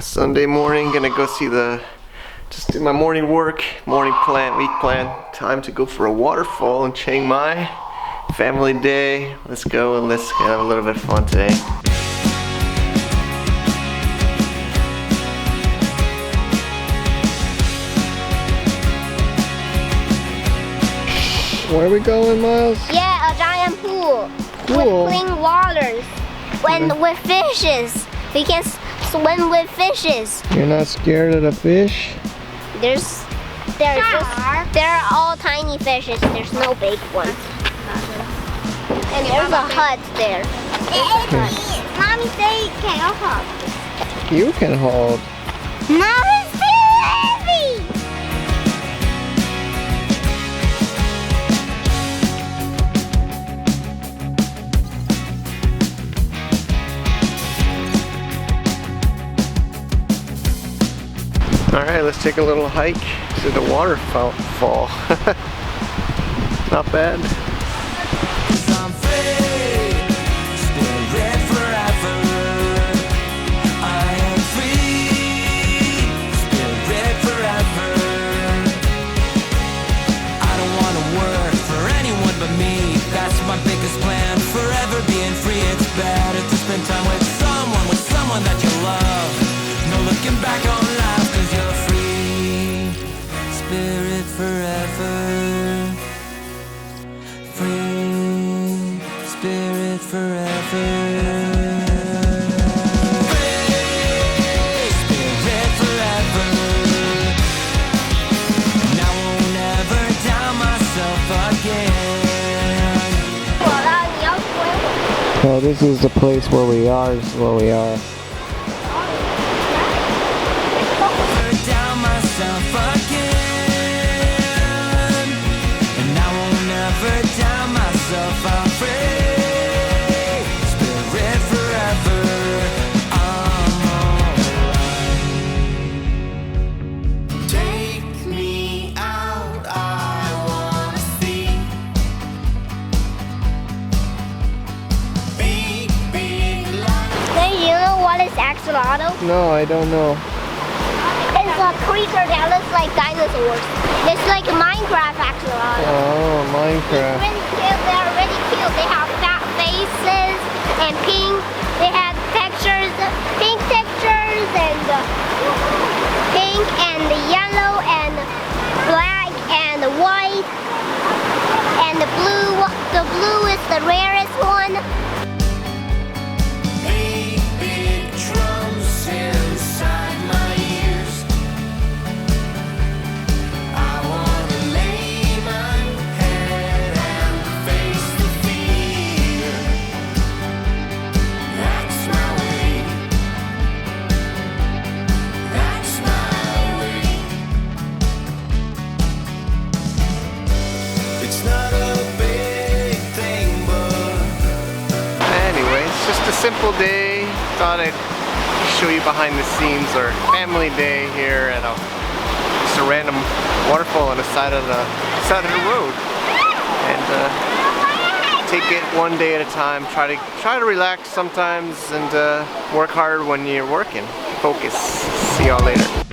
Sunday morning, gonna go see just do my morning work, morning plan, week plan. Time to go for a waterfall in Chiang Mai. Family day. Let's go and let's have a little bit of fun today. Where are we going, Miles? Yeah, a giant pool. Cool. With clean waters. With fishes. We can swim with fishes. You're not scared of the fish? There are all tiny fishes. There's no big ones. And there's a hut there. Mommy say can I hold? You can hold. No, it's too heavy. Alright, let's take a little hike to the waterfall. Not bad. Biggest plan, forever being free. It's better to spend time with someone that you love. No looking back on life, 'cause you're free. Spirit forever. Free. Spirit forever. So this is the place where we are. This is where we are. No, I don't know. It's a creature that looks like dinosaurs. It's like Minecraft axolotl. Oh, Minecraft. They're really cute. They have fat faces and pink. They have textures, pink textures, and pink and yellow and black and white and the blue. The blue is the rarest one. Simple day. Thought I'd show you behind the scenes our family day here at just a random waterfall on the side of the road. And take it one day at a time. Try to relax sometimes and work hard when you're working. Focus. See y'all later.